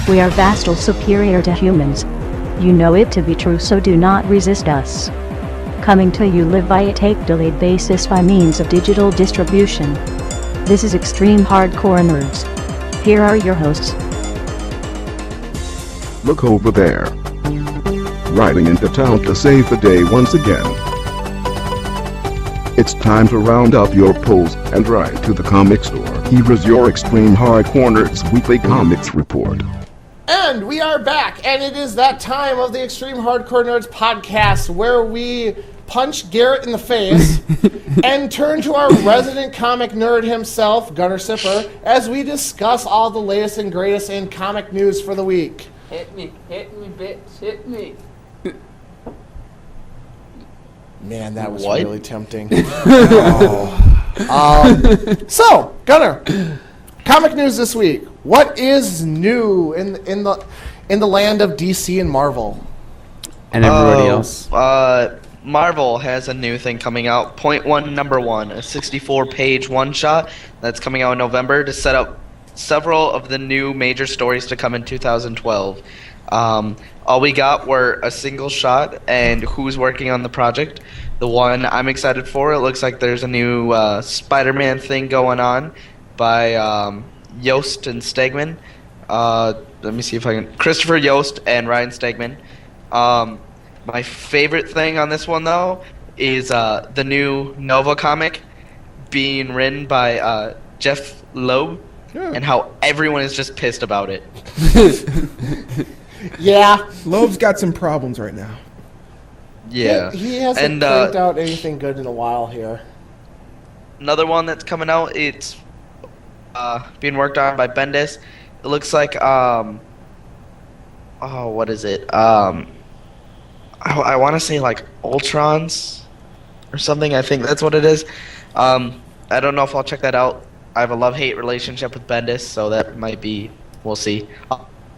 We are vastly superior to humans. You know it to be true, so do not resist us. Coming to you live by a tape-delayed basis by means of digital distribution. This is Extreme Hardcore Nerds. Here are your hosts. Look over there. Riding into town to save the day once again. It's time to round up your pulls and ride to the comic store. Here is your Extreme Hardcore Nerds Weekly Comics Report. And we are back, and it is that time of the Extreme Hardcore Nerds podcast where we punch Garrett in the face and turn to our resident comic nerd himself, Gunnar Sipper, as we discuss all the latest and greatest in comic news for the week. Hit me, bitch, hit me. Man, that was What? really tempting. So, Gunnar, comic news this week. What is new in the land of DC and Marvel? And everybody else. Marvel has a new thing coming out. Point One Number One, a 64-page one-shot that's coming out in November to set up several of the new major stories to come in 2012. All we got were a single shot and who's working on the project. The one I'm excited for, it looks like there's a new Spider-Man thing going on by Yost and Stegman. Let me see if I can... Christopher Yost and Ryan Stegman. My favorite thing on this one, though, is the new Nova comic being written by Jeff Loeb, and how everyone is just pissed about it. Yeah. Loeb's got some problems right now. Yeah. He hasn't cranked out anything good in a while here. Another one that's coming out, it's being worked on by Bendis. It looks like, what is it? I want to say like Ultrons or something. I think that's what it is. I don't know if I'll check that out. I have a love-hate relationship with Bendis, so that might be, we'll see.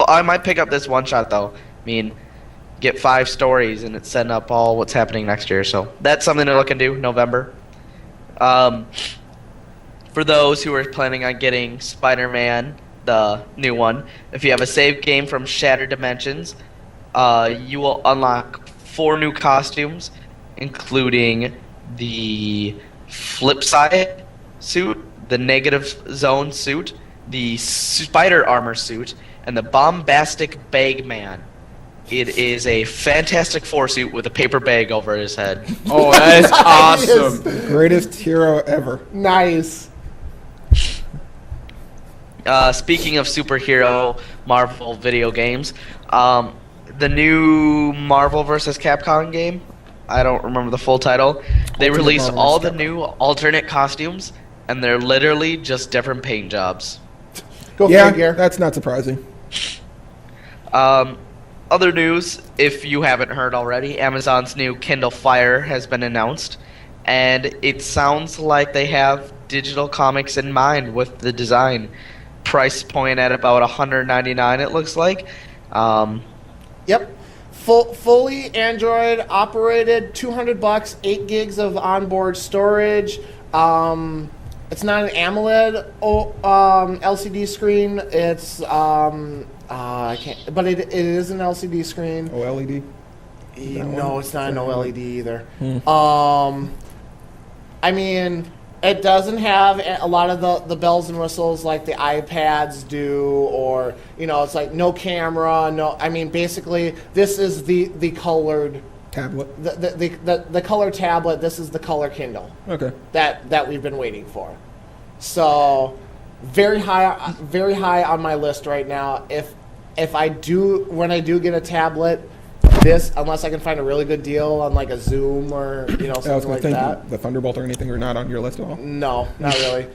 I might pick up this one-shot, though. I mean, get 5 stories, and it's setting up all what's happening next year. So that's something to look into, November. For those who are planning on getting Spider-Man, the new one, if you have a save game from Shattered Dimensions, you will unlock 4 new costumes, including the Flip Side suit, the Negative Zone suit, the Spider Armor suit, and the Bombastic Bag Man. It is a Fantastic Four suit with a paper bag over his head. Oh, that is awesome. Greatest hero ever. Nice. Speaking of superhero Marvel video games, the new Marvel vs. Capcom game, I don't remember the full title, they released all the new alternate costumes, and they're literally just different paint jobs. Go Yeah, figure. that's not surprising. Other news, if you haven't heard already, Amazon's new Kindle Fire has been announced, and it sounds like they have digital comics in mind with the design. Price point at about $199, it looks like. Yep. Fully Android operated, $200, 8 gigs of onboard storage. It's not an AMOLED LCD screen. It's I can't, but it is an LCD screen. OLED? No, it's not an OLED either. I mean, it doesn't have a lot of the bells and whistles like the iPads do, or, you know, it's like no camera, no. I mean, basically, this is the colored Tablet. the color tablet. This is the color Kindle Okay. that we've been waiting for. So, very high on my list right now. When I do get a tablet, this, unless I can find a really good deal on like a Zoom or, you know, I was something going like to think that. the Thunderbolt or anything are not on your list at all. No, not really.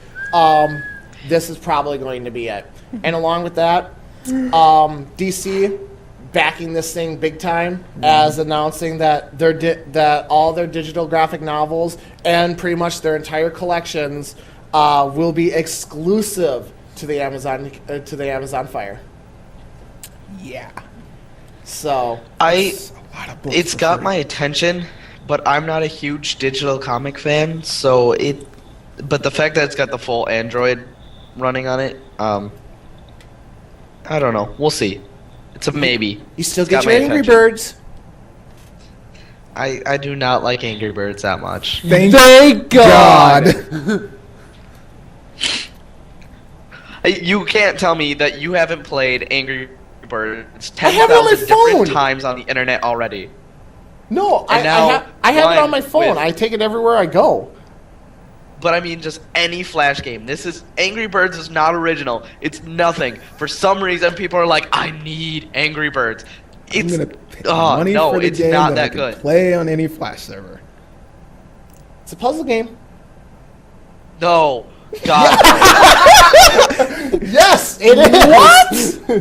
This is probably going to be it. And along with that, DC backing this thing big time, as announcing that that all their digital graphic novels and pretty much their entire collections will be exclusive to the Amazon Fire. Yeah. So It's got my attention, but I'm not a huge digital comic fan, so but the fact that it's got the full Android running on it, I don't know. We'll see. It's a maybe. You still It's get got your my Angry attention. Birds. I do not like Angry Birds that much. Thank God. You can't tell me that you haven't played Angry Birds I have it on my 10,000 different phone. times on the internet already. No, And now I have it one on my phone. with- I take it everywhere I go. But I mean, just any Flash game. This is Angry Birds is not original. It's nothing. For some reason, people are like, I need Angry Birds. I'm It's gonna pay oh money no, for the it's game not that I that can good. play on any Flash server. It's a puzzle game. No, God, Yes, it is. What?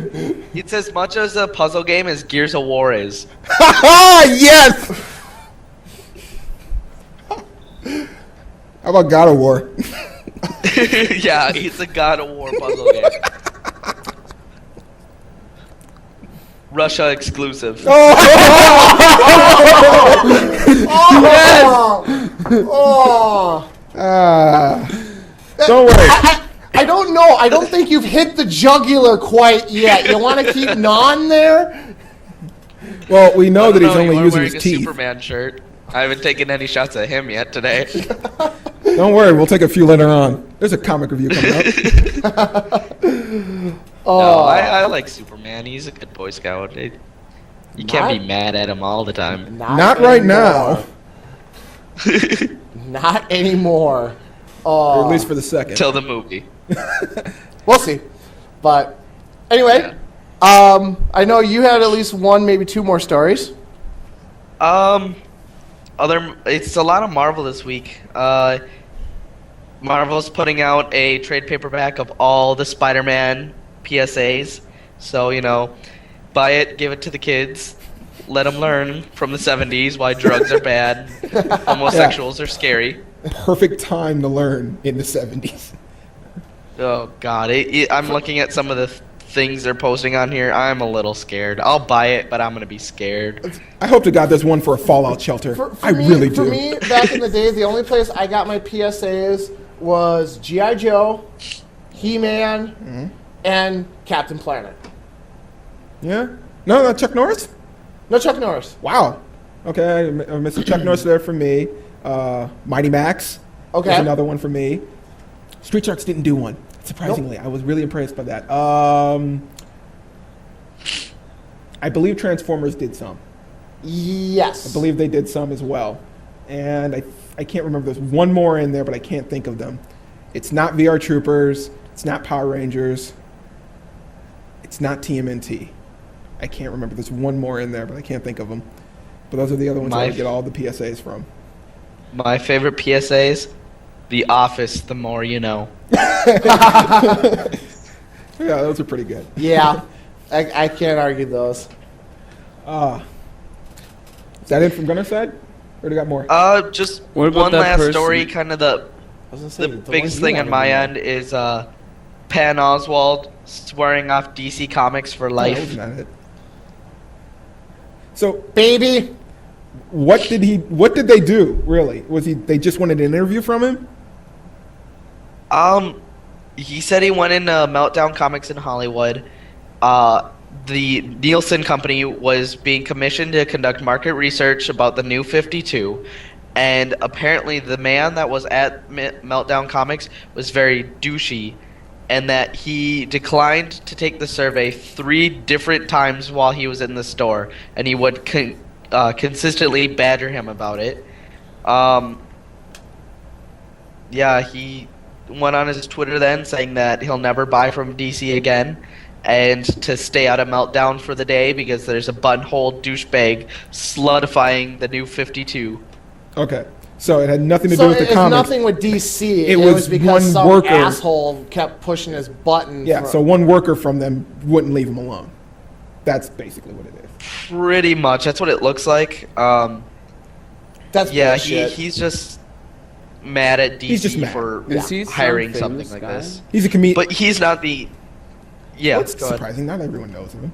it's as much as a puzzle game as Gears of War is. Yes. How about God of War? Yeah, it's a God of War puzzle game. Russia exclusive. Oh. Don't worry. I don't know. I don't think you've hit the jugular quite yet. You want to keep gnawing there? Well, we know that he's No, only you are using wearing his a teeth. Superman shirt. I haven't taken any shots at him yet today. Don't worry, we'll take a few later on. There's a comic review coming up. No, I like Superman. He's a good Boy Scout. You can't be Not- mad at him all the time. Not right now, Not anymore. or Oh, at least for the second. Till the movie. we'll see. But anyway, I know you had at least one, maybe two more stories. It's a lot of Marvel this week. Marvel's putting out a trade paperback of all the Spider-Man PSAs. So, buy it, give it to the kids, let them learn from the 70s why drugs are bad, homosexuals are scary. Perfect time to learn in the 70s. Oh, God. I'm looking at some of the things they're posting on here. I'm a little scared. I'll buy it, but I'm going to be scared. I hope to God there's one for a Fallout shelter. For I me, really do. For me, back in the day, the only place I got my PSAs was G.I. Joe, He-Man, Mm-hmm. and Captain Planet. Yeah? No, not Chuck Norris? No Chuck Norris. Wow. Okay, I missed a Chuck Norris there for me. Mighty Max. Okay. Was another one for me. Street Sharks didn't do one. Surprisingly, I was really impressed by that. I believe Transformers did some. Yes. I believe they did some as well. And I can't remember. There's one more in there, but I can't think of them. It's not VR Troopers. It's not Power Rangers. It's not TMNT. I can't remember. There's one more in there, but I can't think of them. But those are the other ones I get all the PSAs from. My favorite PSAs, The Office, The More You Know. Yeah, those are pretty good. Yeah. I can't argue those. Is that it from Gunner's side? Or do you got more? Just What about one that last person- story, kind of the I was gonna say, biggest thing on my end is Patton Oswalt swearing off DC Comics for No, life. that was not it. So, Baby. what did they do, really? They just wanted an interview from him? He said he went into Meltdown Comics in Hollywood. The Nielsen Company was being commissioned to conduct market research about the New 52, and apparently the man that was at Meltdown Comics was very douchey, and that he declined to take the survey 3 different times while he was in the store, and he would consistently badger him about it. Yeah, he went on his Twitter then saying that he'll never buy from DC again and to stay out of Meltdown for the day because there's a buttonhole douchebag sludifying the New 52. Okay. So it had nothing to do So with the it's comics. nothing with DC. It was was because one some worker. asshole kept pushing his button. Yeah, for- so one worker from them wouldn't leave him alone. That's basically what it is. Pretty much, that's what it looks like. that's Yeah, bullshit. he's just mad at DC He's just mad. for Is he some hiring famous something like guy? this. He's a comedian. But he's not the... Yeah, What's go ahead. surprising? Not everyone knows of him.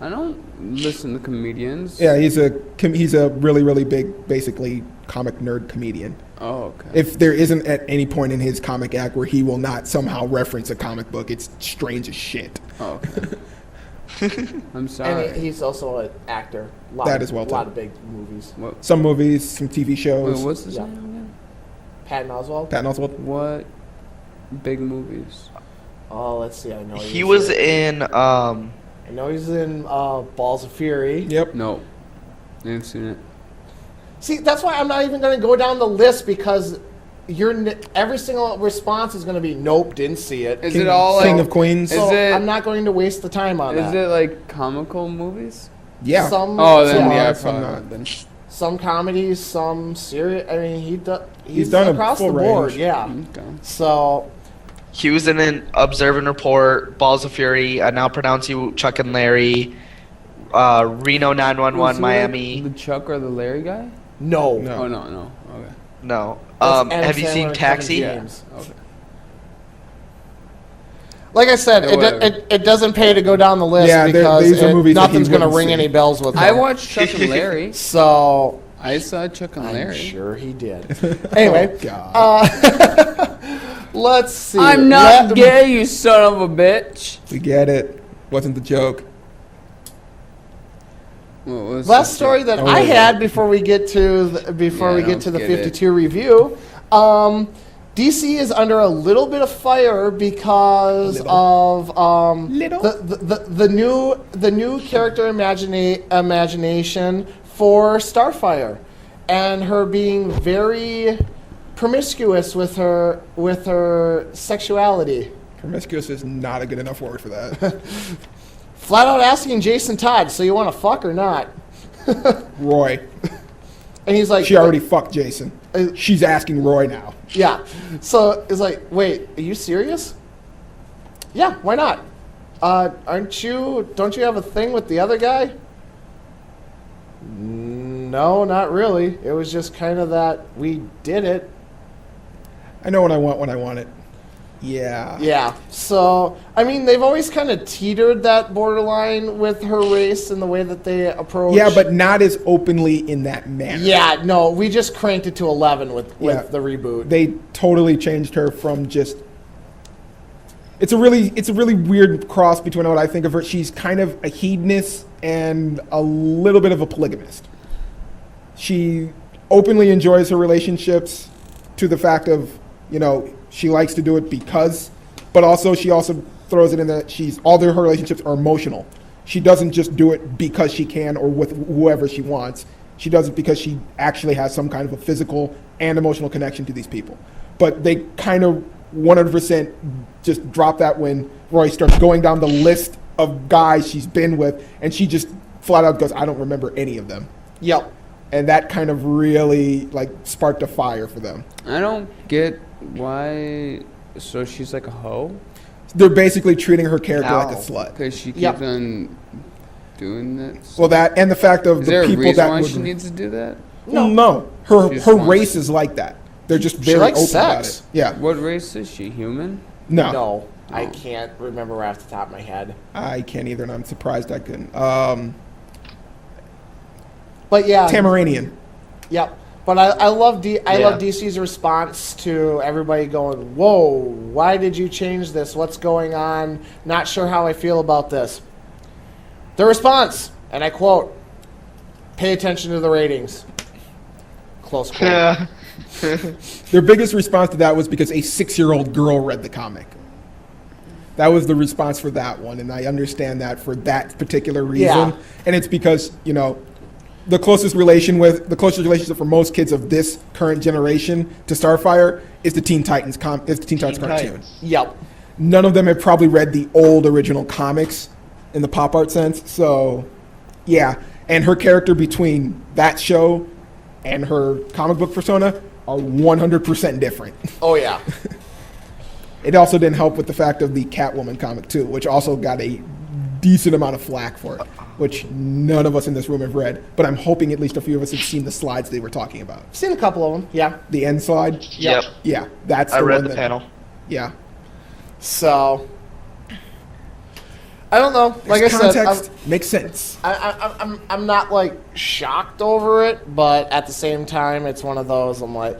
I don't listen to comedians. Yeah, he's a really, really big, basically comic nerd comedian. Oh, okay. If there isn't at any point in his comic act where he will not somehow reference a comic book, it's strange as shit. Oh, okay. I'm sorry. And he's also an actor. That as well, A too. lot of big movies. What? Some movies, some TV shows. Wait, what's his Yeah. name again? Patton Oswalt. Patton Oswalt. What big movies? Oh, let's see. I know He was in I know he's in Balls of Fury. Yep. No, I haven't seen it. See, that's why I'm not even going to go down the list because every single response is going to be nope, didn't see it. Is it all King like? of Queens? Is So it- I'm not going to waste the time on Is that. it like comical movies? Yeah. Some, Oh, then some, yeah, some probably. not. Then. some comedies, some serious. I mean, he's done a across full the board. range. Yeah. Okay. So he was in an Observe and Report, Balls of Fury, I Now Pronounce You Chuck and Larry, Reno 911, Was he, like, Miami. the Chuck or the Larry guy? no. No. Oh no. Okay. No. That's Adam Have you Sandler seen and Taxi? Kevin James. Okay. Like I said, Yeah, whatever. it doesn't pay to go down the list Yeah, because these are movies that he nothing's going to wouldn't ring see. any bells with him. I watched Chuck and Larry. So I saw Chuck and I'm Larry. sure he did. Anyway, God. let's see. I'm not gay, you son of a bitch. We get it. Wasn't the joke. What was Last the- story that Oh, I yeah. had before we get to the, Yeah, I don't the get it. 52 review. DC is under a little bit of fire because of the new character imagination for Starfire, and her being very promiscuous with her sexuality. Promiscuous is not a good enough word for that. Flat out asking Jason Todd, so you want to fuck or not? Roy. And he's like, She already fucked Jason. Uh, She's asking Roy now. Yeah. So it's like, wait, are you serious? Yeah, why not? Don't you have a thing with the other guy? No, not really. It was just kind of that we did it. I know what I want when I want it. Yeah. Yeah. So, I mean, they've always kind of teetered that borderline with her race and the way that they approach. Yeah, but not as openly in that manner. Yeah, no, we just cranked it to 11 with Yeah. the reboot. They totally changed her from just. It's a really weird cross between what I think of her. She's kind of a hedonist and a little bit of a polygamist. She openly enjoys her relationships to the fact of, she likes to do it because, but also she also throws it in that all her relationships are emotional. She doesn't just do it because she can or with whoever she wants. She does it because she actually has some kind of a physical and emotional connection to these people. But they kind of 100% just drop that when Roy starts going down the list of guys she's been with, and she just flat out goes, I don't remember any of them. Yep. And that kind of really sparked a fire for them. I don't get why. So she's like a hoe? They're basically treating her character like a No. slut. Because she keeps Yep. on doing that? Well, that and the fact of Is the there a people reason that why would. she needs to do that? No. She Her just her wants- race is like that. They're just She very likes open about sex. it. Yeah. What race is she? Human? No, No, I Oh. can't remember right off the top of my head. I can't either, and I'm surprised I couldn't. But yeah, Tamaranian. Yep. But I love Yeah. love DC's response to everybody going, "Whoa, why did you change this? What's going on? Not sure how I feel about this." The response, and I quote, "Pay attention to the ratings." Close quote. Their biggest response to that was because a 6-year-old girl read the comic. That was the response for that one, and I understand that for that particular reason. Yeah. And it's because the closest relationship for most kids of this current generation to Starfire is the Teen Titans cartoon. Yep. None of them have probably read the old original comics in the pop art sense. So, yeah. And her character between that show and her comic book persona are 100% different. Oh yeah. It also didn't help with the fact of the Catwoman comic too, which also got a decent amount of flack for it, which none of us in this room have read. But I'm hoping at least a few of us have seen the slides they were talking about. Seen a couple of them. Yeah. The end slide. Yep. Yeah, that's. I the read one the that- panel. Yeah. So I don't know. Like There's I said, context makes sense. I'm not shocked over it, but at the same time, it's one of those. I'm like,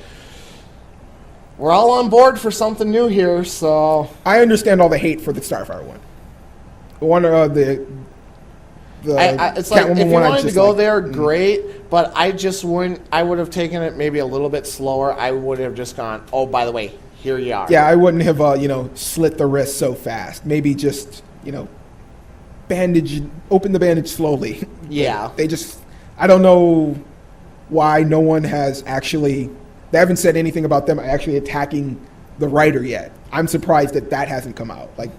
we're all on board for something new here. So I understand all the hate for the Starfire one. The it's like, if you one, I wanted to just go like, there, great. But I just wouldn't. I would have taken it maybe a little bit slower. I would have just gone, oh, by the way, here you are. Yeah, I wouldn't have slit the wrist so fast. Maybe just open the bandage slowly. Yeah. They just, I don't know why no one has actually. They haven't said anything about them actually attacking the writer yet. I'm surprised that hasn't come out. Like,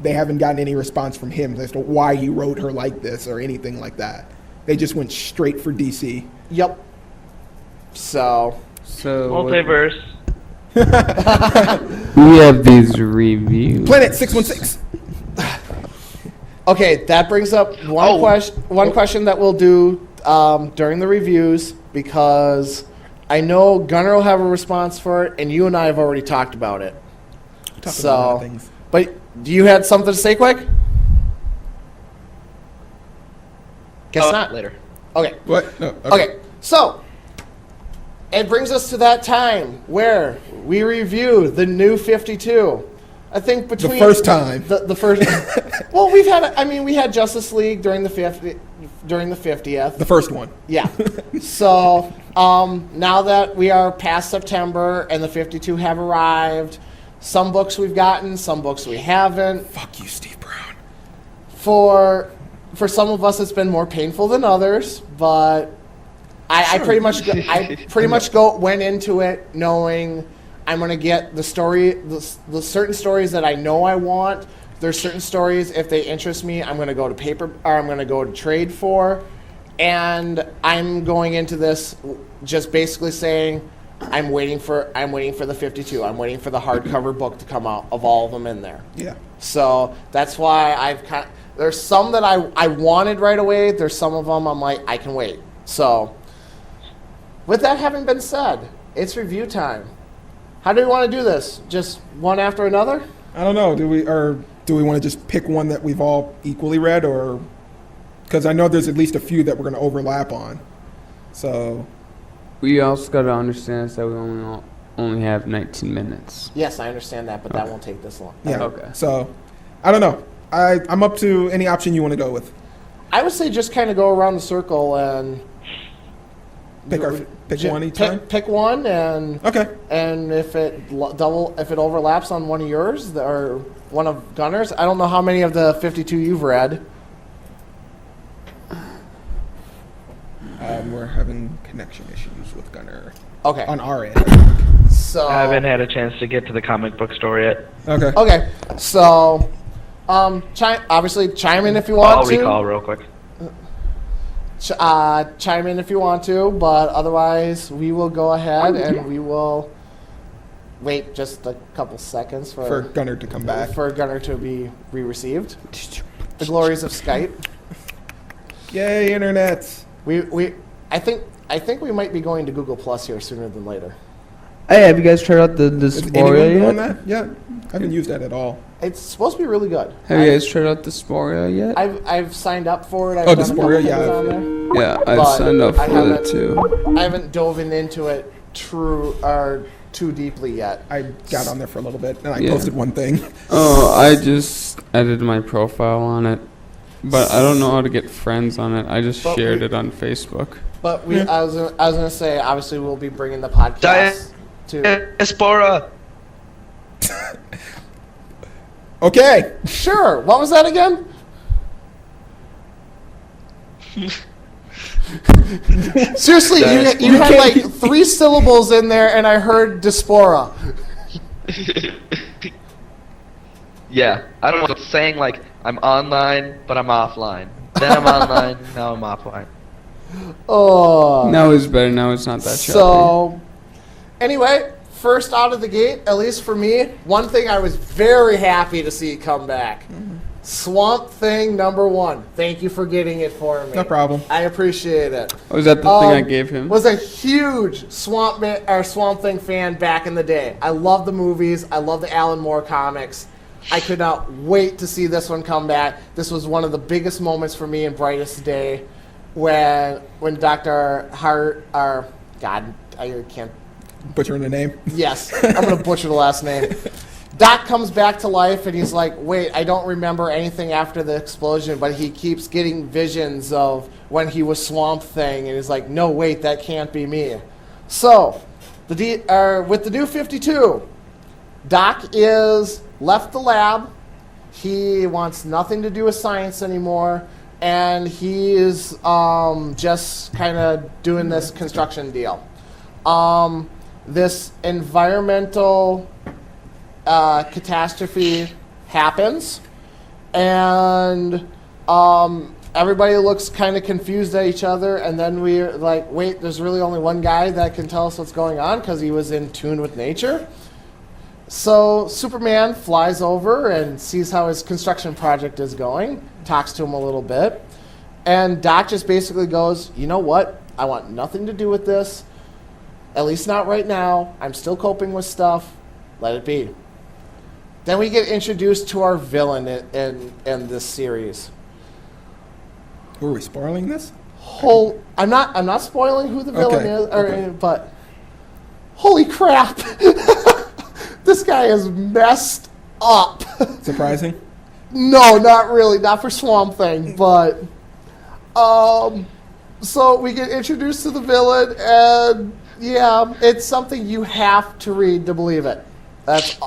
they haven't gotten any response from him as to why he wrote her like this or anything like that. They just went straight for DC. Yep. So Multiverse. We have these reviews. Planet 616. okay, that brings up one question that we'll do during the reviews, because I know Gunnar will have a response for it, and you and I have already talked about it. Talking about a lot of things. But do you had something to say quick? Guess not. Later. Okay. What? No, Okay. So it brings us to that time where we review the new 52. I think between The first time. the first. Well, we had Justice League during the 50th. The first one. Yeah. So now that we are past September and the 52 have arrived, some books we've gotten, some books we haven't. Fuck you, Steve Brown. For some of us, it's been more painful than others, but I pretty much went into it knowing I'm going to get the certain stories that I know I want. There's certain stories, if they interest me, I'm going to go to paper, or I'm going to go to trade for. And I'm going into this just basically saying, I'm waiting for the 52. I'm waiting for the hardcover book to come out of all of them in there. Yeah. So that's why there's some that I wanted right away. There's some of them I'm like, I can wait. So with that having been said, it's review time. How do we want to do this? Just one after another? I don't know. Do we want to just pick one that we've all equally read, or because I know there's at least a few that we're going to overlap on. So We also got to understand is that we only have 19 minutes. Yes, I understand that, but that won't take this long. yeah. Okay. So I don't know. I'm up to any option you want to go with. I would say just kind of go around the circle and Pick one each time. Pick one, and Okay. and if it overlaps on one of yours or one of Gunnar's, I don't know how many of the 52 you've read. We're having connection issues with Gunnar Okay, on our end. so I haven't had a chance to get to the comic book store yet. Okay. okay, so obviously chime in if you want I'll to. recall real quick. Chime in if you want to, but otherwise we will go ahead and we will wait just a couple seconds For Gunnar to come back. for Gunnar to be re-received. The glories of Skype. Yay, internet. I think we might be going to Google Plus here sooner than later. Hey, have you guys tried out the Is anyone Sporia doing yet? that? Yeah. I haven't used that at all. It's supposed to be really good. Have you guys tried out the Sporia yet? I've signed up for it. I've Oh, done a couple Dysphoria, things yeah. on there. Yeah, I've But signed up I for haven't- it too. I haven't dove into it too deeply yet. I got on there for a little bit, and I Yeah. posted one thing. Oh, I just edited my profile on it, but I don't know how to get friends on it. I just But shared we- it on Facebook. But I was gonna say, obviously we'll be bringing the podcast to. Espora. Okay. Sure. What was that again? Seriously, you had like 3 syllables in there, and I heard Diaspora. Yeah, I don't know what it's saying, like, I'm online, but I'm offline. Then I'm online, now I'm offline. Oh. Now it's better. Now it's not that choppy. So, anyway, first out of the gate, at least for me, one thing I was very happy to see come back. Swamp Thing #1. Thank you for getting it for me. No problem. I appreciate it. Was that the thing I gave him? Was a huge Swamp Thing fan back in the day. I love the movies. I love the Alan Moore comics. I could not wait to see this one come back. This was one of the biggest moments for me in Brightest Day when Dr. Hart, I can't, Butchering the name. Yes, I'm going to butcher the last name. Doc comes back to life, and he's like, wait, I don't remember anything after the explosion, but he keeps getting visions of when he was Swamp Thing, and he's like, no, wait, that can't be me. So, with the New 52, Doc is left the lab. He wants nothing to do with science anymore, and he's just kind of doing this construction deal. This environmental catastrophe happens, and everybody looks kind of confused at each other, and then we're like, wait, there's really only one guy that can tell us what's going on because he was in tune with nature. So Superman flies over and sees how his construction project is going, talks to him a little bit, and Doc just basically goes, you know what, I want nothing to do with this, at least not right now, I'm still coping with stuff, let it be. Then we get introduced to our villain in this series. Were we spoiling this? I'm not spoiling who the villain Okay, is, but holy crap, this guy is messed up. Surprising? No, not really, not for Swamp Thing, but so we get introduced to the villain, and yeah, it's something you have to read to believe it. That's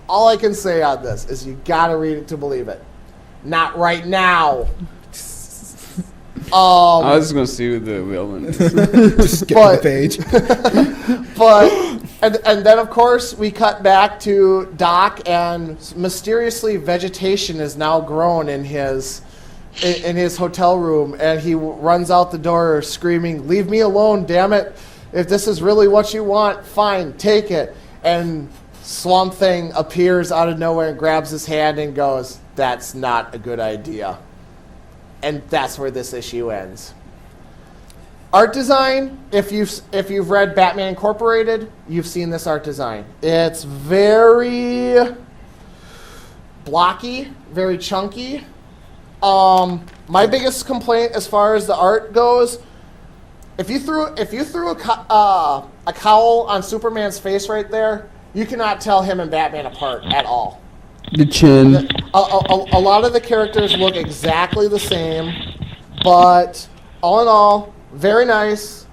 all I can say on this, is you gotta read it to believe it. Not right now. I was going to see who the villain is. Just skip the page. But and then of course we cut back to Doc, and mysteriously vegetation is now grown in his hotel room, and he runs out the door screaming, "Leave me alone, damn it. If this is really what you want, fine, take it." And Swamp Thing appears out of nowhere and grabs his hand and goes, "That's not a good idea." And that's where this issue ends. Art design, if you've read Batman Incorporated, you've seen this art design. It's very blocky, very chunky. My biggest complaint as far as the art goes, if you threw a cowl on Superman's face right there, you cannot tell him and Batman apart at all. The chin. A lot of the characters look exactly the same, but all in all, very nice.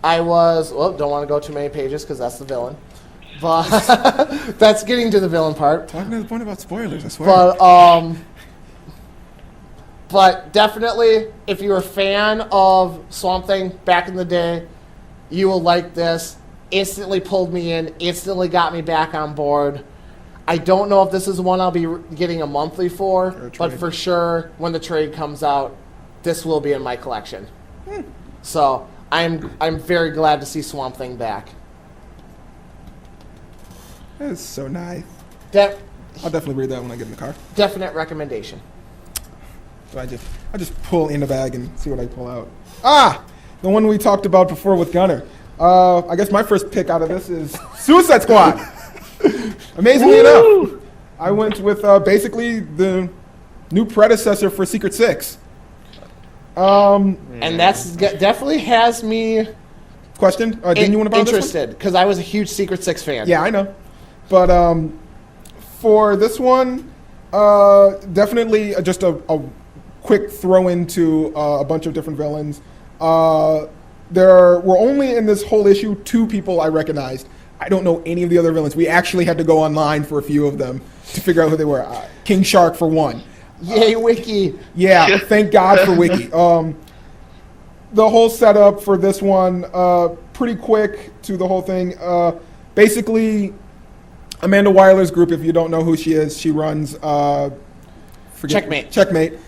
Don't want to go too many pages because that's the villain, but that's getting to the villain part. Talking to the point about spoilers, I swear. But definitely, if you're a fan of Swamp Thing back in the day, you will like this. Instantly pulled me in, instantly got me back on board. I don't know if this is one I'll be getting a monthly for, but for sure, when the trade comes out, this will be in my collection. So I'm very glad to see Swamp Thing back. That's so nice. I'll definitely read that when I get in the car. Definite recommendation. So I just pull in the bag and see what I pull out. Ah, the one we talked about before with Gunner. I guess my first pick out of this is Suicide Squad. Amazingly enough, I went with basically the new predecessor for Secret Six. And that's definitely has me Question? Didn't you want to buy interested, because I was a huge Secret Six fan. Yeah, I know. But for this one, definitely just a quick throw into a bunch of different villains. There were only in this whole issue 2 people I recognized. I don't know any of the other villains. We actually had to go online for a few of them to figure out who they were. King Shark for one. Yay, Wiki. Yeah, thank God for Wiki. The whole setup for this one, pretty quick to the whole thing. Basically, Amanda Weiler's group, if you don't know who she is, she runs... Checkmate.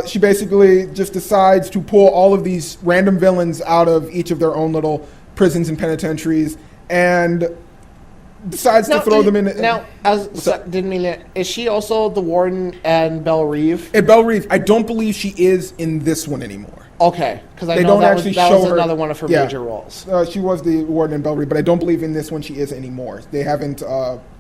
She basically just decides to pull all of these random villains out of each of their own little prisons and penitentiaries, and decides to throw them in. Is she also the Warden and Belle Reeve? And Belle Reeve, I don't believe she is in this one anymore. Okay, because I know that was another one of her major roles. She was the Warden in Belle Reeve, but I don't believe in this one she is anymore. They haven't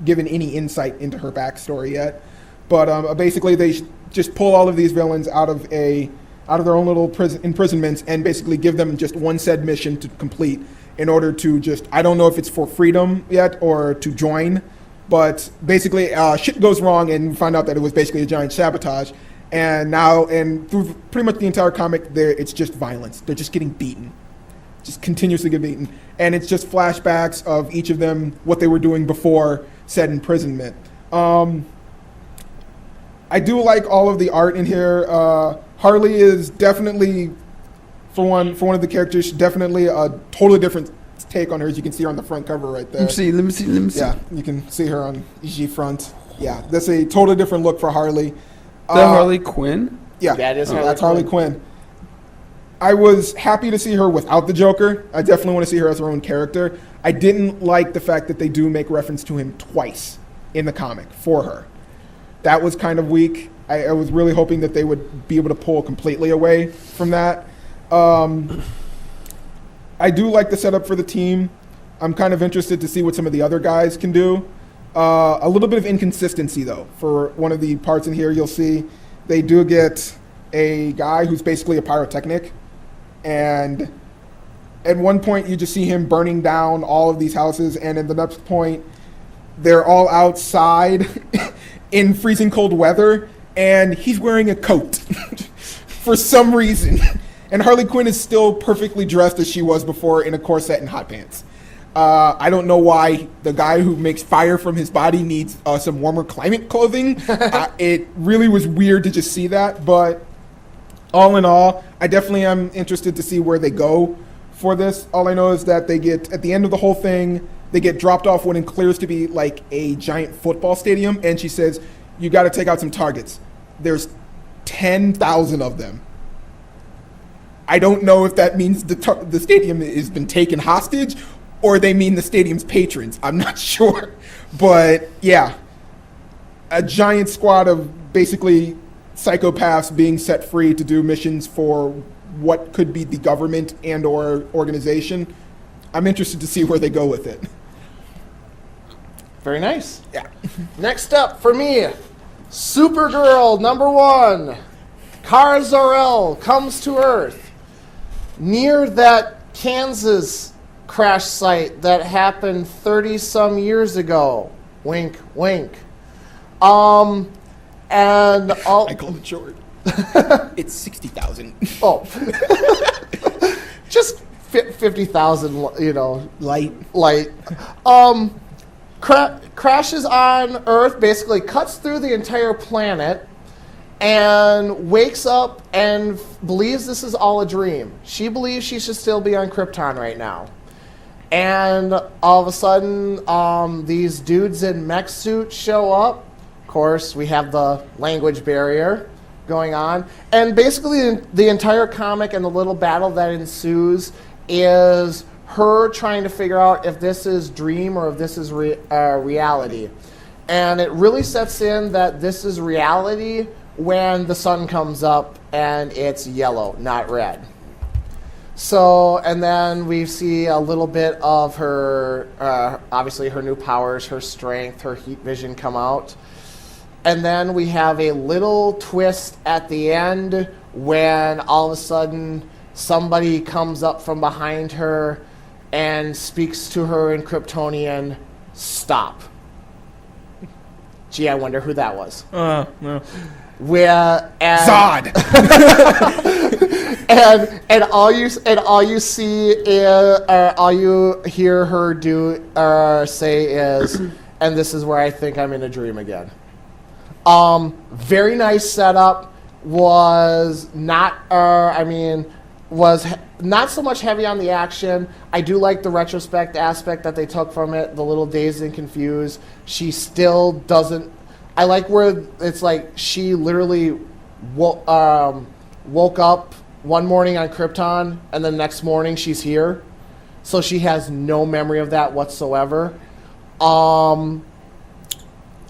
given any insight into her backstory yet. But basically, they just pull all of these villains out of their own little imprisonments and basically give them just one said mission to complete. in order to just, I don't know if it's for freedom yet or to join, but basically shit goes wrong and we find out that it was basically a giant sabotage. And now, and through pretty much the entire comic, it's just violence. They're just getting beaten. Just continuously get beaten. And it's just flashbacks of each of them, what they were doing before said imprisonment. I do like all of the art in here. Harley is definitely, for one of the characters, definitely a totally different take on her, as you can see her on the front cover right there. Let me see. Yeah, you can see her on G front. Yeah, that's a totally different look for Harley. Harley Quinn? Yeah, That is Harley that's Harley Quinn. I was happy to see her without the Joker. I definitely want to see her as her own character. I didn't like the fact that they do make reference to him twice in the comic for her. That was kind of weak. I was really hoping that they would be able to pull completely away from that. I do like the setup for the team. I'm kind of interested to see what some of the other guys can do. A little bit of inconsistency, though. For one of the parts in here, you'll see they do get a guy who's basically a pyrotechnic. And at one point, you just see him burning down all of these houses. And at the next point, they're all outside in freezing cold weather. And he's wearing a coat for some reason. And Harley Quinn is still perfectly dressed as she was before in a corset and hot pants. I don't know why the guy who makes fire from his body needs some warmer climate clothing. It really was weird to just see that. But all in all, I definitely am interested to see where they go for this. All I know is that they get, at the end of the whole thing, they get dropped off what clears to be like a giant football stadium. And she says, you got to take out some targets. There's 10,000 of them. I don't know if that means the stadium has been taken hostage or they mean the stadium's patrons. I'm not sure. But yeah, a giant squad of basically psychopaths being set free to do missions for what could be the government and or organization. I'm interested to see where they go with it. Very nice. Yeah. Next up for me, Supergirl #1. Kara Zor-El comes to Earth near that Kansas crash site that happened 30-some years ago. Wink, wink. And all... I called it short. It's 60,000. Oh. Just 50,000, Light. Crashes on Earth, basically cuts through the entire planet, and wakes up and believes this is all a dream. She believes she should still be on Krypton right now. And all of a sudden, these dudes in mech suits show up. Of course, we have the language barrier going on. And basically, the entire comic and the little battle that ensues is her trying to figure out if this is dream or if this is reality. And it really sets in that this is reality when the sun comes up and it's yellow, not red. So, and then we see a little bit of her, obviously her new powers, her strength, her heat vision come out. And then we have a little twist at the end when all of a sudden somebody comes up from behind her and speaks to her in Kryptonian, "Stop." Gee, I wonder who that was. No. Zod. and all you see is, all you hear her do say is, "And this is where I think I'm in a dream again." Very nice setup. Was not so much heavy on the action. I do like the retrospect aspect that they took from it, the little dazed and confused. She still doesn't... I like where it's like she literally woke up one morning on Krypton, and the next morning she's here. So she has no memory of that whatsoever.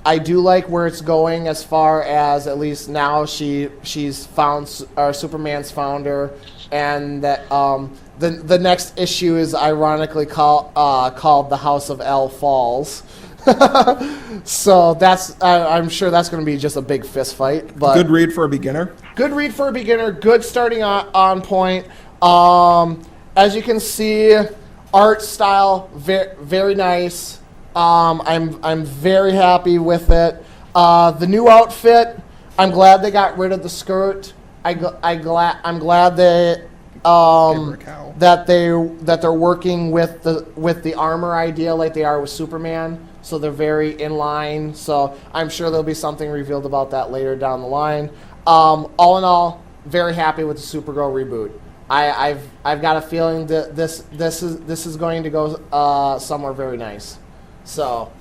I do like where it's going as far as, at least now, she's found, Superman's found her, and that the next issue is ironically called The House of El Falls. So that's I'm sure that's going to be just a big fist fight. But Good read for a beginner. Good read for a beginner. Good starting on point. As you can see, art style, very nice. I'm very happy with it. The new outfit, I'm glad they got rid of the skirt. I'm glad they that they're working with the armor idea like they are with Superman. So they're very in line. So I'm sure there'll be something revealed about that later down the line. All in all, very happy with the Supergirl reboot. I've got a feeling that this is going to go somewhere very nice. So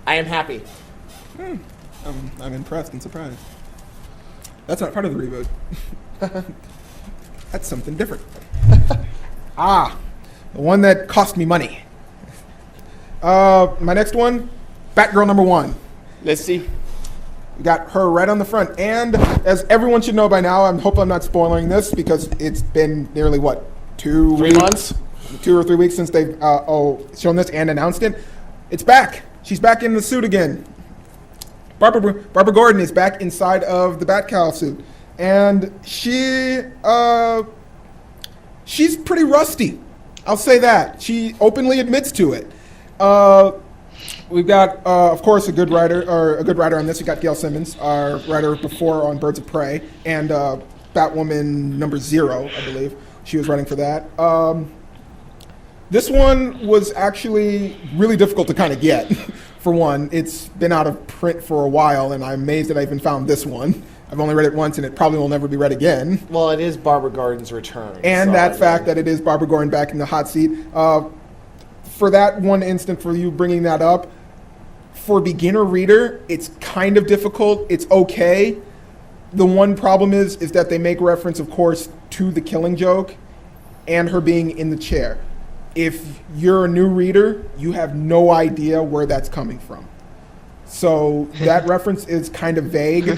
I am happy. I'm impressed and surprised. That's not part of the reboot. That's something different. The one that cost me money. My next one, Batgirl #1. Let's see. We got her right on the front. And as everyone should know by now, I hope I'm not spoiling this because it's been nearly, 3 months? 2 or 3 weeks since they've shown this and announced it. It's back. She's back in the suit again. Barbara Gordon is back inside of the Batcowl suit. And she's pretty rusty. I'll say that. She openly admits to it. We've got, of course, a good writer on this. We got Gail Simmons, our writer before on Birds of Prey, and Batwoman #0, I believe. She was writing for that. This one was actually really difficult to kind of get. For one, it's been out of print for a while, and I'm amazed that I even found this one. I've only read it once, and it probably will never be read again. Well, it is Barbara Gordon's return. And fact that it is Barbara Gordon back in the hot seat. For that one instant, for you bringing that up, for a beginner reader, it's kind of difficult. It's okay. The one problem is that they make reference, of course, to the Killing Joke and her being in the chair. If you're a new reader, you have no idea where that's coming from. So that reference is kind of vague.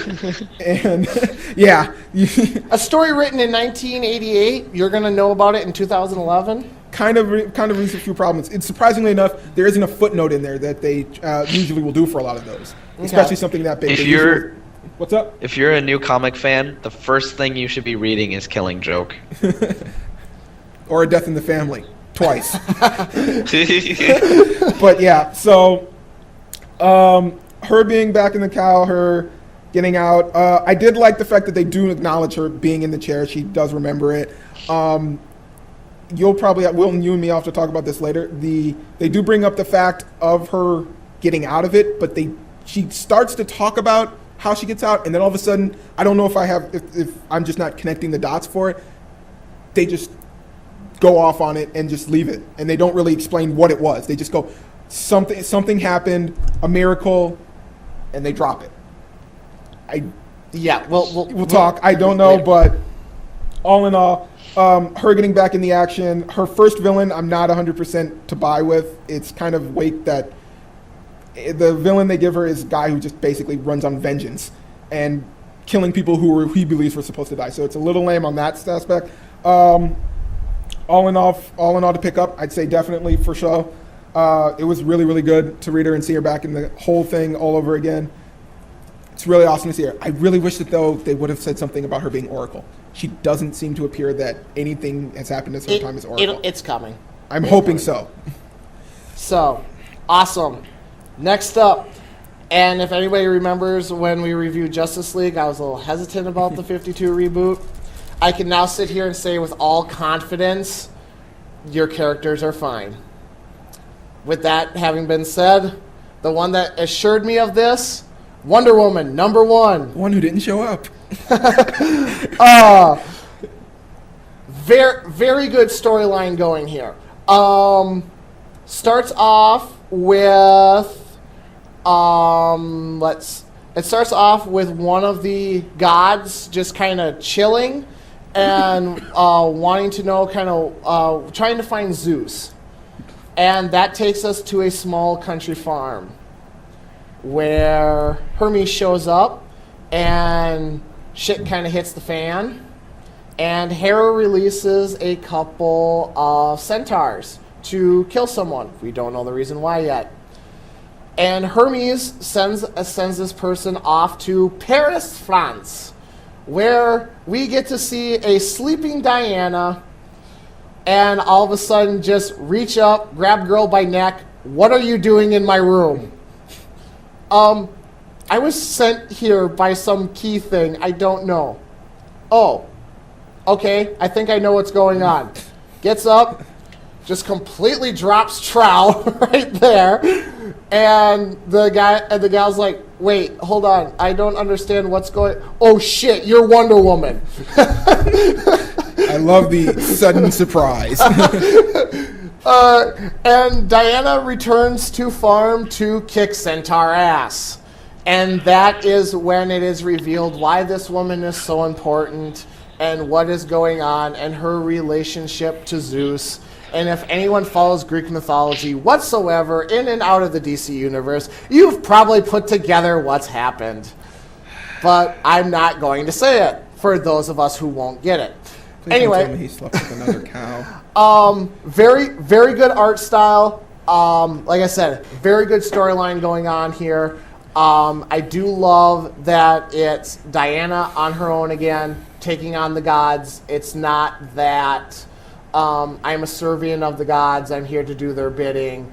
And yeah. A story written in 1988, you're going to know about it in 2011? Kind of raises a few problems. It's surprisingly enough, there isn't a footnote in there that they usually will do for a lot of those, especially something that big. What's up? If you're a new comic fan, the first thing you should be reading is Killing Joke. Or A Death in the Family, twice. But yeah, so her being back in the cowl, her getting out. I did like the fact that they do acknowledge her being in the chair. She does remember it. Will and you and me will have to talk about this later. They do bring up the fact of her getting out of it, but she starts to talk about how she gets out, and then all of a sudden, I don't know if I'm just not connecting the dots for it. They just go off on it and just leave it, and they don't really explain what it was. They just go, something happened, a miracle, and they drop it. We'll talk. I don't know, later. But all in all, her getting back in the action. Her first villain, I'm not 100% to buy with. It's kind of weight that the villain they give her is a guy who just basically runs on vengeance and killing people who he believes were supposed to die. So it's a little lame on that aspect. All in all, to pick up, I'd say definitely for sure. It was really, really good to read her and see her back in the whole thing all over again. It's really awesome to see her. I really wish that, though, they would have said something about her being Oracle. She doesn't seem to appear that anything has happened at her time as Oracle. It's coming. I'm hoping so. So, awesome. Next up, and if anybody remembers when we reviewed Justice League, I was a little hesitant about the 52 reboot. I can now sit here and say with all confidence, your characters are fine. With that having been said, the one that assured me of this, Wonder Woman #1. One who didn't show up. Very, very good storyline going here. Starts off with it starts off with one of the gods just kind of chilling and wanting to know, trying to find Zeus. And that takes us to a small country farm where Hermes shows up and shit kind of hits the fan. And Hera releases a couple of centaurs to kill someone. We don't know the reason why yet. And Hermes sends this person off to Paris, France, where we get to see a sleeping Diana and all of a sudden just reach up, grab girl by neck. What are you doing in my room? I was sent here by some key thing. I don't know. Oh, okay. I think I know what's going on. Gets up, just completely drops trowel right there, and the gal's like, "Wait, hold on. I don't understand what's going. Oh shit, you're Wonder Woman." I love the sudden surprise. And Diana returns to farm to kick Centaur ass. And that is when it is revealed why this woman is so important and what is going on and her relationship to Zeus. And if anyone follows Greek mythology whatsoever in and out of the DC universe, you've probably put together what's happened. But I'm not going to say it for those of us who won't get it. Please Anyway, don't tell me he slept with another cow. very, very good art style. Like I said, very good storyline going on here. I do love that it's Diana on her own again, taking on the gods. It's not that I'm a servant of the gods. I'm here to do their bidding.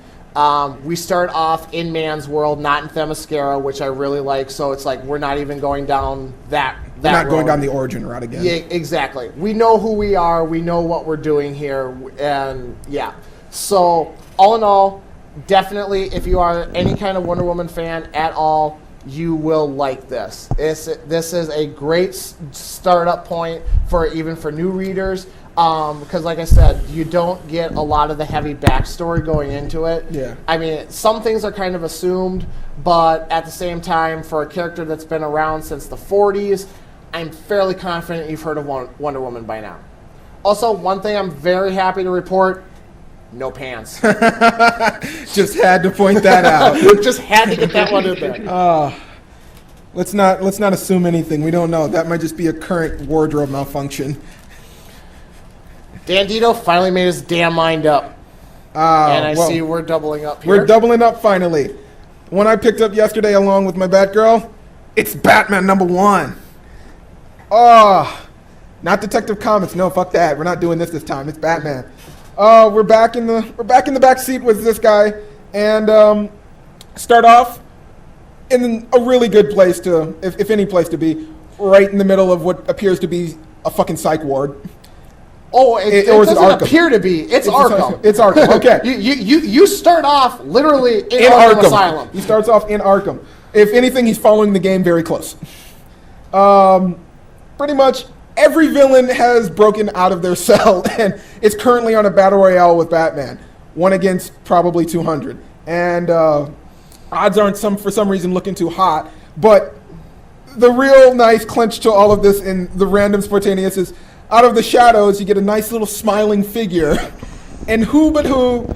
We start off in man's world, not in Themyscira, which I really like. So it's like we're not even going down that We're not going road. down the origin route again. Yeah, exactly. We know who we are. We know what we're doing here, and yeah. So all in all, definitely, if you are any kind of Wonder Woman fan at all, you will like this. This is a great startup point for even for new readers. Because like I said, you don't get a lot of the heavy backstory going into it. Yeah. I mean, some things are kind of assumed, but at the same time, for a character that's been around since the 40s, I'm fairly confident you've heard of Wonder Woman by now. Also, one thing I'm very happy to report, no pants. Just had to point that out. Just had to get that one in there. Let's not assume anything. We don't know. That might just be a current wardrobe malfunction. Dan Dito finally made his damn mind up. And I see we're doubling up here. We're doubling up finally. The one I picked up yesterday along with my Batgirl, it's Batman #1. Not Detective Comics. No, fuck that. We're not doing this time. It's Batman. We're back in the back seat with this guy, and start off in a really good place to, if any place to be, right in the middle of what appears to be a fucking psych ward. Oh, it or is it doesn't Arkham? appear to be. It's Arkham. It's Arkham. Okay. You start off literally in In Arkham Arkham. Asylum. He starts off in Arkham. If anything, he's following the game very close. Pretty much every villain has broken out of their cell and is currently on a battle royale with Batman, 1 against probably 200. And odds aren't for some reason looking too hot, but the real nice clinch to all of this in the random spontaneous is out of the shadows you get a nice little smiling figure, and who but who?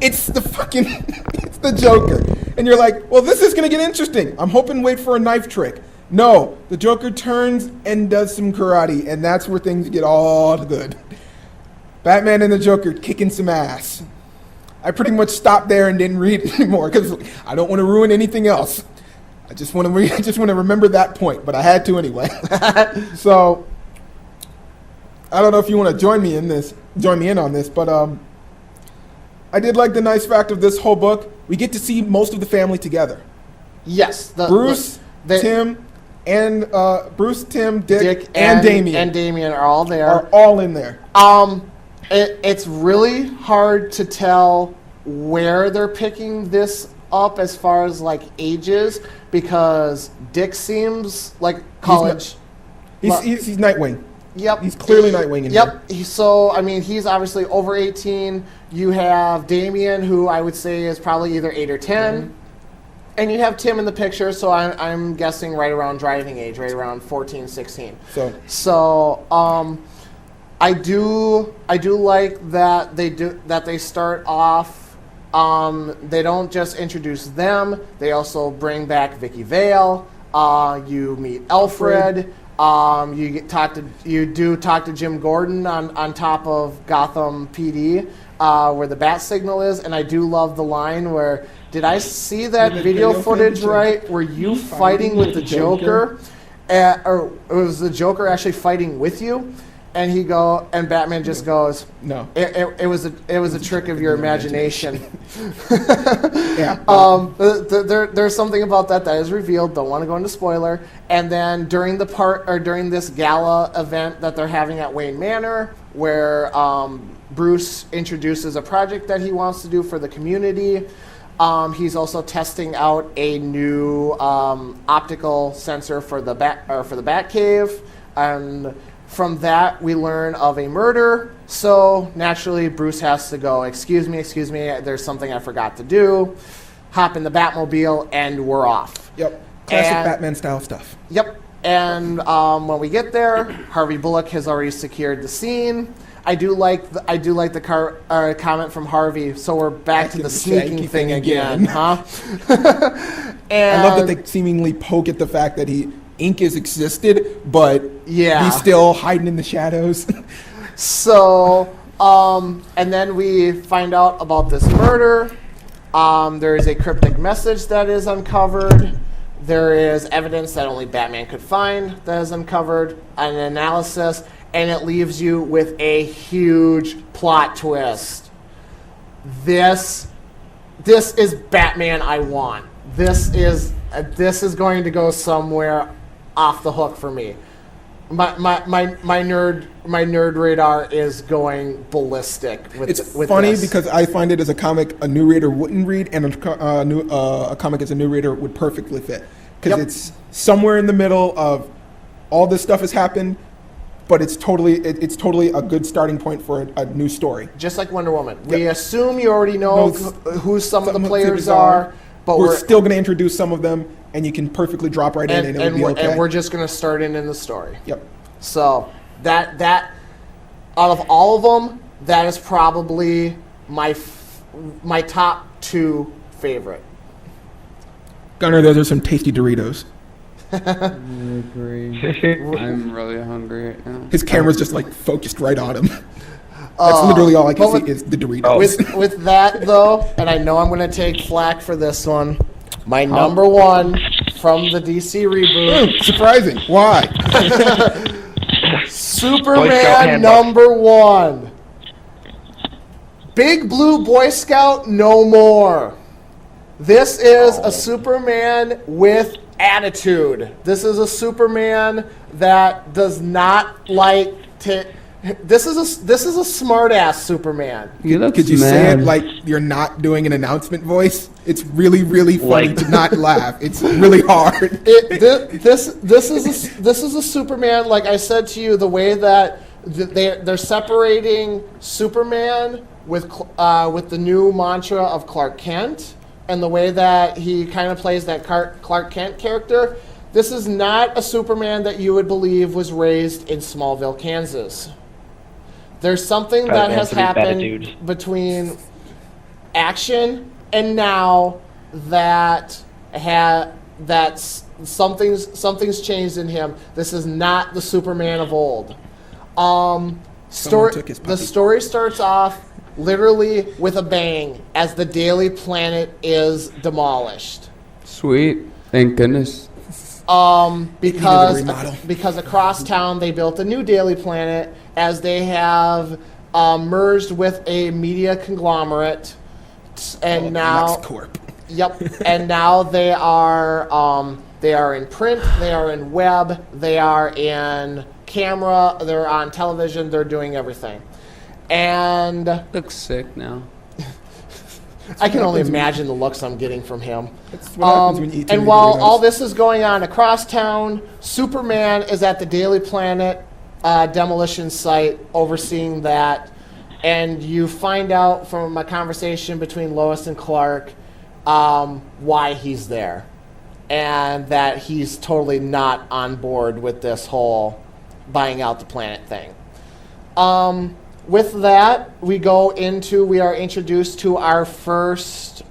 It's the fucking it's the Joker. And you're like, well, this is gonna get interesting. I'm hoping wait for a knife trick. No, the Joker turns and does some karate, and that's where things get all good. Batman and the Joker kicking some ass. I pretty much stopped there and didn't read anymore because I don't want to ruin anything else. I just want to remember that point, but I had to anyway. So I don't know if you want to join me in on this, but I did like the nice fact of this whole book. We get to see most of the family together. Yes. Bruce, Tim, Dick, and Damian. And Damian are all there. Are all in there. It's really hard to tell where they're picking this up as far as like ages, because Dick seems like college. He's Nightwing. Yep. He's clearly Nightwing in here. Yep. So, I mean, he's obviously over 18. You have Damian, who I would say is probably either 8 or 10. Mm-hmm. And you have Tim in the picture, so I'm guessing right around driving age, right around 14, 16. So I do like that they start off. They don't just introduce them; they also bring back Vicky Vale. You meet Alfred. You do talk to Jim Gordon on top of Gotham PD, where the bat signal is, and I do love the line where, did I see that video footage right? Were you fighting with the Joker? Or was the Joker actually fighting with you? and Batman just goes, No. It was a trick of your imagination. Yeah. There's something about that is revealed. Don't want to go into spoiler. And then during this gala event that they're having at Wayne Manor, where Bruce introduces a project that he wants to do for the community. He's also testing out a new optical sensor for the Batcave, and from that we learn of a murder. So naturally, Bruce has to go. Excuse me. There's something I forgot to do. Hop in the Batmobile, and we're off. Yep. Classic Batman style stuff. Yep. And when we get there, Harvey Bullock has already secured the scene. I do like the comment from Harvey. So we're back to the sneaking thing again, huh? And I love that they seemingly poke at the fact that ink has existed, but yeah, he's still hiding in the shadows. So, and then we find out about this murder. There is a cryptic message that is uncovered. There is evidence that only Batman could find that is uncovered, an analysis, and it leaves you with a huge plot twist. This is Batman I want. This is going to go somewhere off the hook for me. My nerd radar is going ballistic with It's with funny this. because I find it as a comic a new reader wouldn't read, and a comic as a new reader would perfectly fit. Because Yep. it's somewhere in the middle of all this stuff has happened, but it's totally a good starting point for a new story. Just like Wonder Woman. Yep. We assume you already know who some of the players are, but we're still going to introduce some of them, and you can perfectly drop right in, and it'll be okay. and we're just going to start in the story. Yep. So that out of all of them, that is probably my top two favorite. Gunnar, those are some tasty Doritos. I agree. I'm really hungry right now. His camera's just like focused right on him. That's literally all I can see is the Doritos. With that though, and I know I'm going to take flack for this one. My number one from the DC reboot. Surprising. Why? Superman number one. Big Blue Boy Scout no more. This is a Superman with attitude. This is a Superman that does not like to. This is a smart ass Superman. Could you say it like you're not doing an announcement voice? It's really, really funny to not laugh. It's really hard. This is a Superman. Like I said to you, the way that they're separating Superman with the new mantra of Clark Kent, and the way that he kind of plays that Clark Kent character. This is not a Superman that you would believe was raised in Smallville, Kansas. There's something that has happened between action and now that something's changed in him. This is not the Superman of old. The story starts off literally with a bang as the Daily Planet is demolished. Sweet, thank goodness. Because across town they built a new Daily Planet as they have merged with a media conglomerate, and now LexCorp. Yep, and now they are in print, they are in web, they are in camera, they're on television, they're doing everything, and Looks sick now. I can only imagine the looks I'm getting from him. That's what happens when you eat too And many while Doritos. all this is going on across town, Superman is at the Daily Planet demolition site overseeing that. And you find out from a conversation between Lois and Clark why he's there. And that he's totally not on board with this whole buying out the planet thing. With that, we are introduced to our first